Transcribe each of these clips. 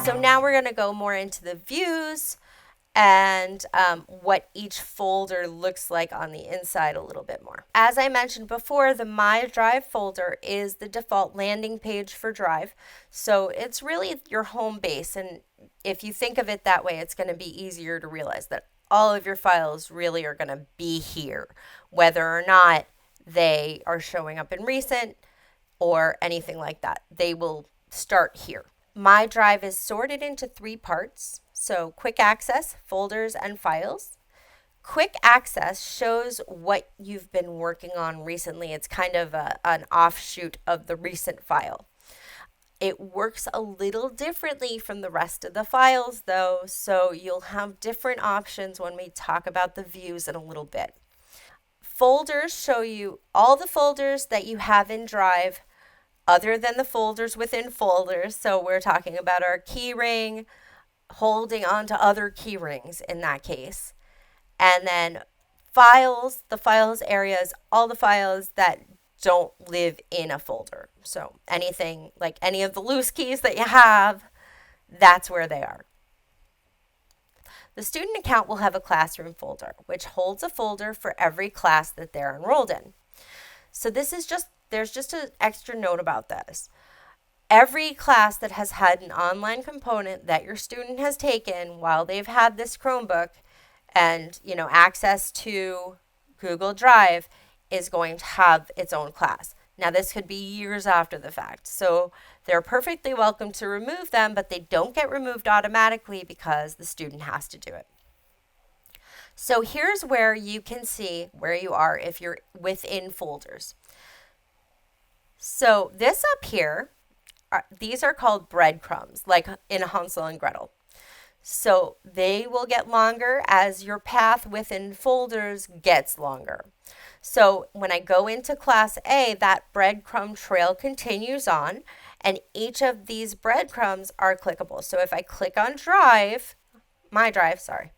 So now we're going to go more into the views and what each folder looks like on the inside a little bit more. As I mentioned before, the My Drive folder is the default landing page for Drive. So it's really your home base. And if you think of it that way, it's going to be easier to realize that all of your files really are going to be here, whether or not they are showing up in recent or anything like that. They will start here. My Drive is sorted into three parts. So, quick access, folders, and files. Quick access shows what you've been working on recently. It's kind of an offshoot of the recent file. It works a little differently from the rest of the files, though, so you'll have different options when we talk about the views in a little bit. Folders show you all the folders that you have in Drive other than the folders within folders. So, we're talking about our keyring, holding on to other key rings in that case. And then files, the files area is all the files that don't live in a folder. So anything like any of the loose keys that you have, that's where they are. The student account will have a classroom folder, which holds a folder for every class that they're enrolled in. So there's just an extra note about this. Every class that has had an online component that your student has taken while they've had this Chromebook and, access to Google Drive is going to have its own class. Now, this could be years after the fact. So they're perfectly welcome to remove them, but they don't get removed automatically because the student has to do it. So here's where you can see where you are if you're within folders. So this up here, these are called breadcrumbs, like in Hansel and Gretel. So they will get longer as your path within folders gets longer. So when I go into class A, that breadcrumb trail continues on, and each of these breadcrumbs are clickable. So if I click on Drive, My Drive, sorry,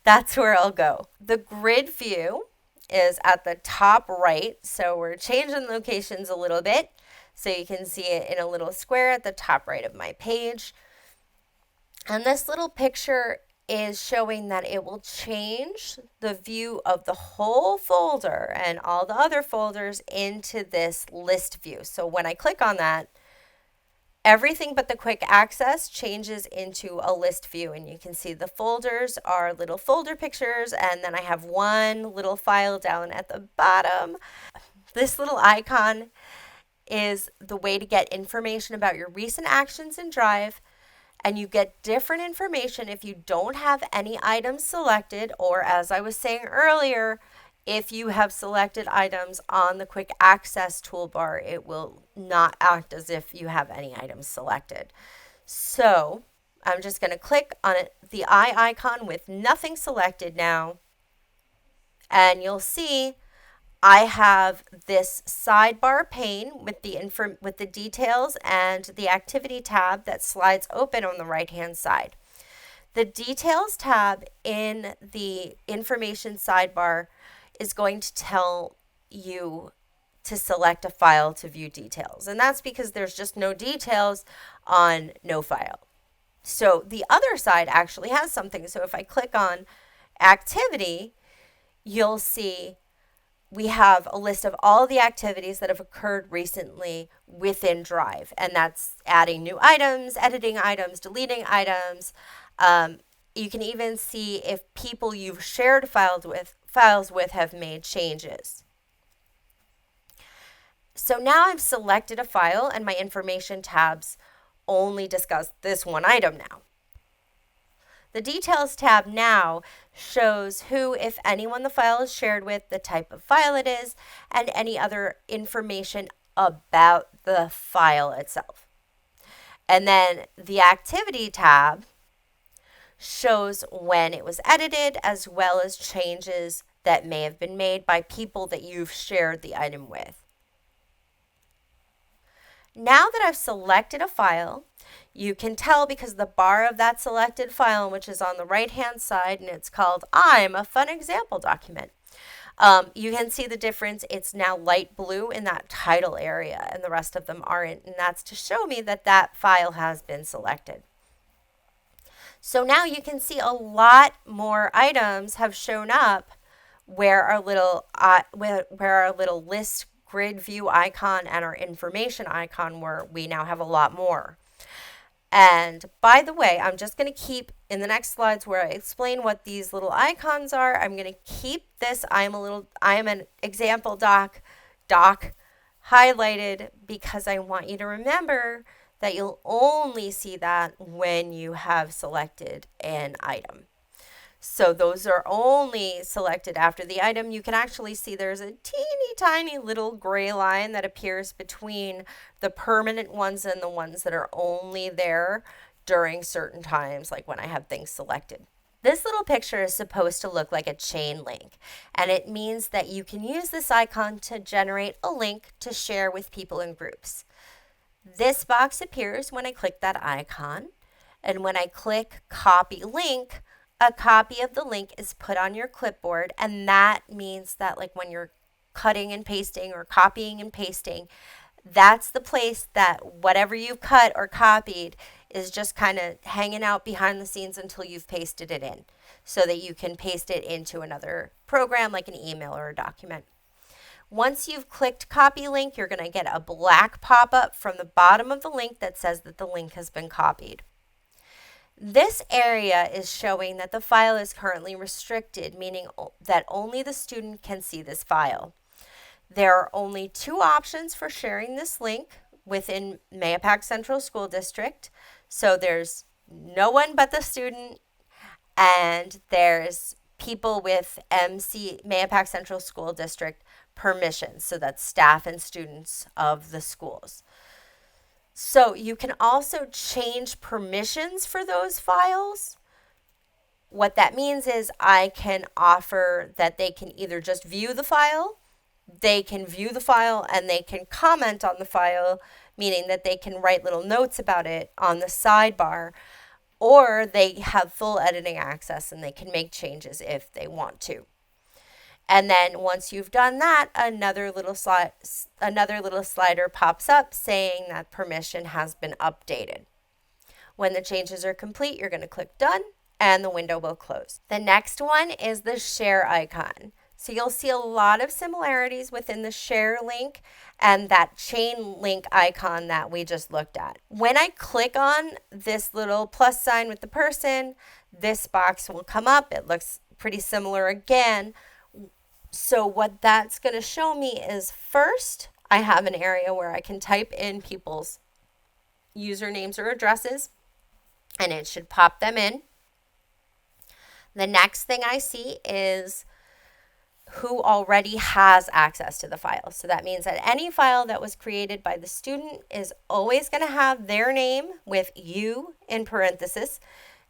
that's where I'll go. The grid view is at the top right, so we're changing locations a little bit. So you can see it in a little square at the top right of my page. And this little picture is showing that it will change the view of the whole folder and all the other folders into this list view. So when I click on that, everything but the quick access changes into a list view, and you can see the folders are little folder pictures, and then I have one little file down at the bottom. This little icon is the way to get information about your recent actions in Drive, and you get different information if you don't have any items selected, or as I was saying earlier, if you have selected items on the quick access toolbar, it will not act as if you have any items selected. So I'm just going to click on the eye icon with nothing selected now, and you'll see I have this sidebar pane with the details and the activity tab that slides open on the right-hand side. The details tab in the information sidebar is going to tell you to select a file to view details. And that's because there's just no details on no file. So the other side actually has something. So if I click on activity, you'll see we have a list of all the activities that have occurred recently within Drive. And that's adding new items, editing items, deleting items. You can even see if people you've shared files with have made changes. So now I've selected a file, and my information tabs only discuss this one item now. The Details tab now shows who, if anyone, the file is shared with, the type of file it is, and any other information about the file itself. And then the Activity tab shows when it was edited, as well as changes that may have been made by people that you've shared the item with. Now that I've selected a file, you can tell because the bar of that selected file, which is on the right-hand side, and it's called I'm a Fun Example Document. You can see the difference. It's now light blue in that title area, and the rest of them aren't, and that's to show me that that file has been selected. So now you can see a lot more items have shown up where our little list grid view icon and our information icon were. We now have a lot more. And by the way, I'm just going to keep in the next slides where I explain what these little icons are. I'm going to keep this I am an example doc highlighted because I want you to remember that you'll only see that when you have selected an item. So those are only selected after the item. You can actually see there's a teeny tiny little gray line that appears between the permanent ones and the ones that are only there during certain times, like when I have things selected. This little picture is supposed to look like a chain link, and it means that you can use this icon to generate a link to share with people in groups. This box appears when I click that icon, and when I click copy link, a copy of the link is put on your clipboard, and that means that like when you're cutting and pasting or copying and pasting, that's the place that whatever you've cut or copied is just kind of hanging out behind the scenes until you've pasted it in, so that you can paste it into another program like an email or a document. Once you've clicked copy link, you're going to get a black pop-up from the bottom of the link that says that the link has been copied. This area is showing that the file is currently restricted, meaning that only the student can see this file. There are only 2 options for sharing this link within Mahopac Central School District. So there's no one but the student, and there's people with Mahopac Central School District permissions. So that's staff and students of the schools. So you can also change permissions for those files. What that means is I can offer that they can either just view the file, they can view the file, and they can comment on the file, meaning that they can write little notes about it on the sidebar, or they have full editing access and they can make changes if they want to. And then once you've done that, another little slider pops up saying that permission has been updated. When the changes are complete, you're going to click done and the window will close. The next one is the share icon. So you'll see a lot of similarities within the share link and that chain link icon that we just looked at. When I click on this little plus sign with the person, this box will come up. It looks pretty similar again. So what that's going to show me is, first, I have an area where I can type in people's usernames or addresses, and it should pop them in. The next thing I see is who already has access to the file. So that means that any file that was created by the student is always going to have their name with you in parentheses.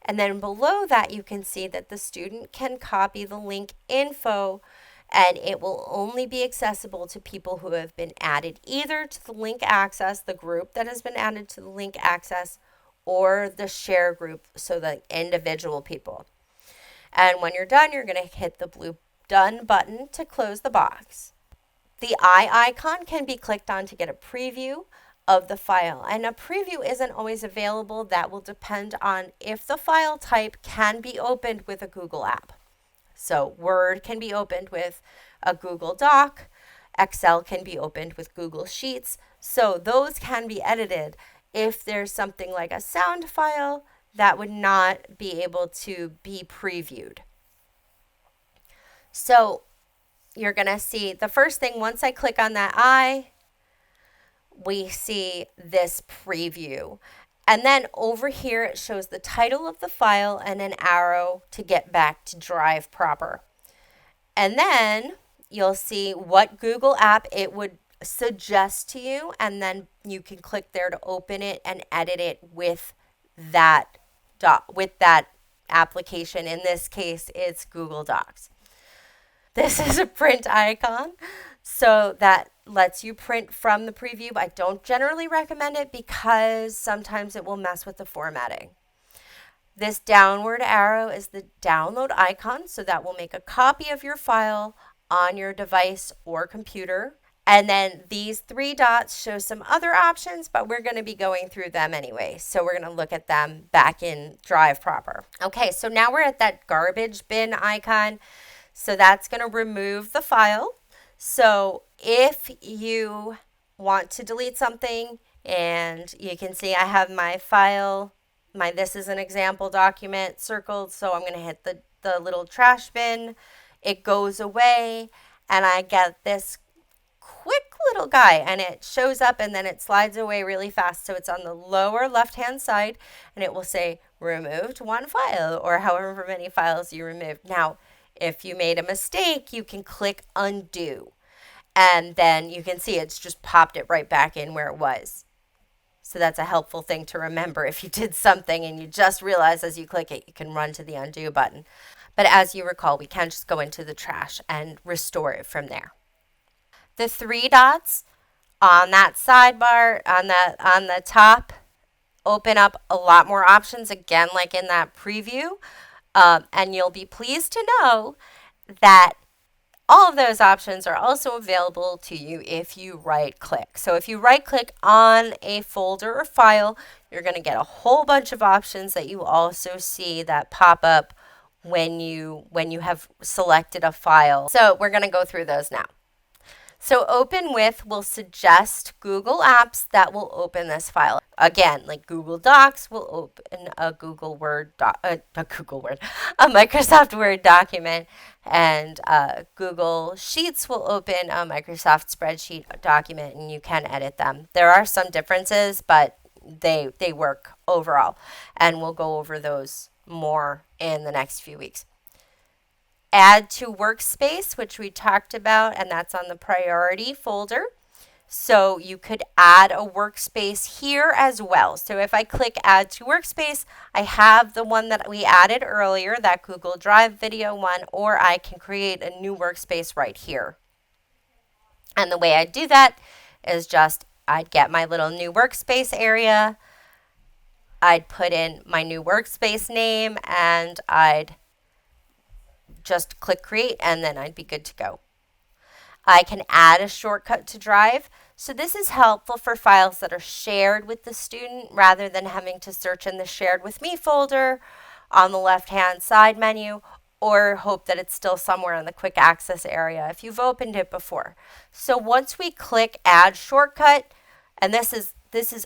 And then below that, you can see that the student can copy the link info, and it will only be accessible to people who have been added either to the link access, the group that has been added to the link access, or the share group, so the individual people. And when you're done, you're going to hit the blue done button to close the box. The eye icon can be clicked on to get a preview of the file, and a preview isn't always available. That will depend on if the file type can be opened with a Google app. So Word can be opened with a Google Doc, Excel can be opened with Google Sheets, so those can be edited. If there's something like a sound file, that would not be able to be previewed. So you're going to see the first thing, once I click on that eye, we see this preview. And then over here, it shows the title of the file and an arrow to get back to Drive proper. And then you'll see what Google app it would suggest to you, and then you can click there to open it and edit it with that application. In this case, it's Google Docs. This is a print icon, so that lets you print from the preview. I don't generally recommend it because sometimes it will mess with the formatting. This downward arrow is the download icon, so that will make a copy of your file on your device or computer, And then these three dots show some other options, but we're going to be going through them anyway. So we're going to look at them back in Drive proper. Okay, so now we're at that garbage bin icon. So that's going to remove the file. So if you want to delete something, and you can see I have my file, this is an example document circled. So I'm going to hit the little trash bin. It goes away and I get this quick little guy, and it shows up and then it slides away really fast. So it's on the lower left hand side and it will say removed one file or however many files you removed. Now, if you made a mistake, you can click undo and then you can see it's just popped it right back in where it was. So that's a helpful thing to remember. If you did something and you just realize as you click it, you can run to the undo button. But as you recall, we can just go into the trash and restore it from there. The three dots on that sidebar, on the top, open up a lot more options, again, like in that preview. And you'll be pleased to know that all of those options are also available to you if you right click. So if you right click on a folder or file, you're going to get a whole bunch of options that you also see that pop up when you have selected a file. So we're going to go through those now. So Open With will suggest Google Apps that will open this file. Again, like Google Docs will open a Microsoft Word document, and Google Sheets will open a Microsoft spreadsheet document, and you can edit them. There are some differences, but they work overall, and we'll go over those more in the next few weeks. Add to Workspace, which we talked about, and that's on the priority folder. So you could add a workspace here as well. So if I click Add to Workspace, I have the one that we added earlier, that Google Drive video one, or I can create a new workspace right here. And the way I do that is just I'd get my little new workspace area, I'd put in my new workspace name, and I'd just click create, and then I'd be good to go. I can add a shortcut to Drive. So this is helpful for files that are shared with the student rather than having to search in the Shared With Me folder on the left-hand side menu, or hope that it's still somewhere in the quick access area if you've opened it before. So once we click Add Shortcut, and this is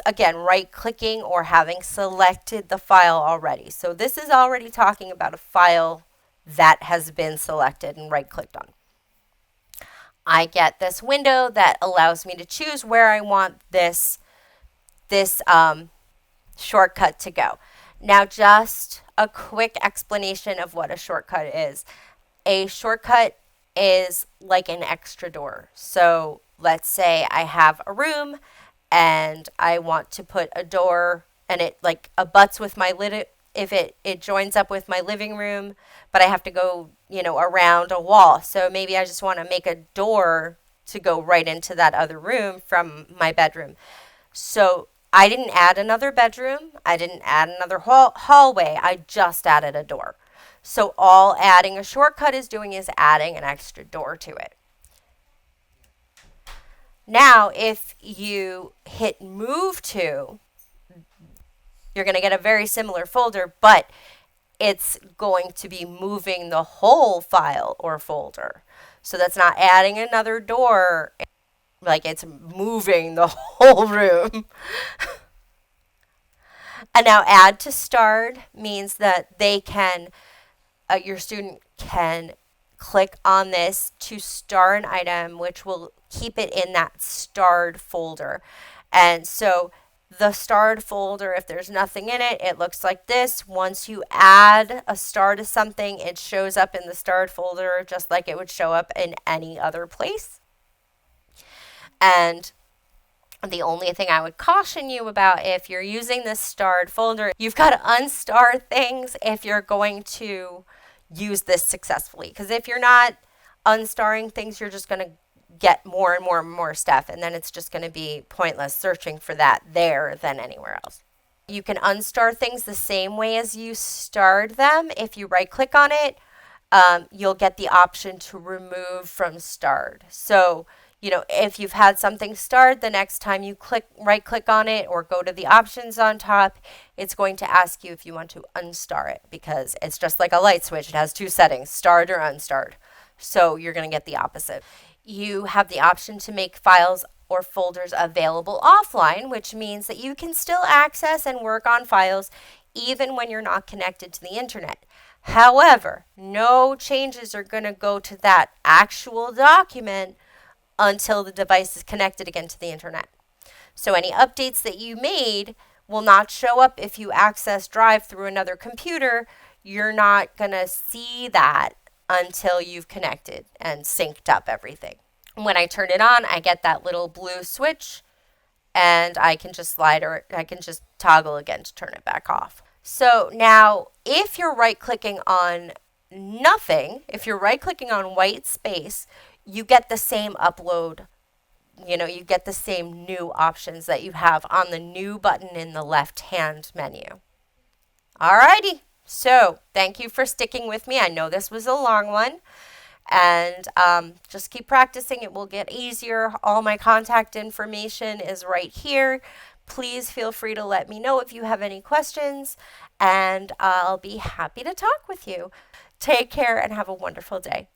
again right-clicking or having selected the file already. So this is already talking about a file that has been selected and right-clicked on. I get this window that allows me to choose where I want this shortcut to go. Now, just a quick explanation of what a shortcut is. A shortcut is like an extra door. So let's say I have a room and I want to put a door, and it like abuts with my if it joins up with my living room, but I have to go, around a wall. So maybe I just want to make a door to go right into that other room from my bedroom. So I didn't add another bedroom. I didn't add another hallway. I just added a door. So all adding a shortcut is doing is adding an extra door to it. Now, if you hit Move To, you're going to get a very similar folder, but it's going to be moving the whole file or folder. So that's not adding another door, like it's moving the whole room. And now Add to Starred means that your student can click on this to star an item, which will keep it in that starred folder. And so the starred folder, if there's nothing in it, it looks like this. Once you add a star to something, it shows up in the starred folder just like it would show up in any other place. And the only thing I would caution you about, if you're using this starred folder, you've got to unstar things if you're going to use this successfully. Because if you're not unstarring things, you're just going to get more and more and more stuff, and then it's just going to be pointless searching for that there than anywhere else. You can unstar things the same way as you starred them. If you right click on it, you'll get the option to remove from starred. So If you've had something start, the next time you right click on it or go to the options on top, it's going to ask you if you want to unstar it, because it's just like a light switch. It has two settings, start or unstart. So you're going to get the opposite. You have the option to make files or folders available offline, which means that you can still access and work on files even when you're not connected to the internet. However, no changes are going to go to that actual document until the device is connected again to the internet. So any updates that you made will not show up if you access Drive through another computer. You're not going to see that until you've connected and synced up everything. When I turn it on, I get that little blue switch, and I can just I can just toggle again to turn it back off. So now, if you're right-clicking on nothing, if you're right-clicking on white space, you get the same upload. You get the same new options that you have on the new button in the left-hand menu. Alrighty, so thank you for sticking with me. I know this was a long one. And just keep practicing. It will get easier. All my contact information is right here. Please feel free to let me know if you have any questions, and I'll be happy to talk with you. Take care and have a wonderful day.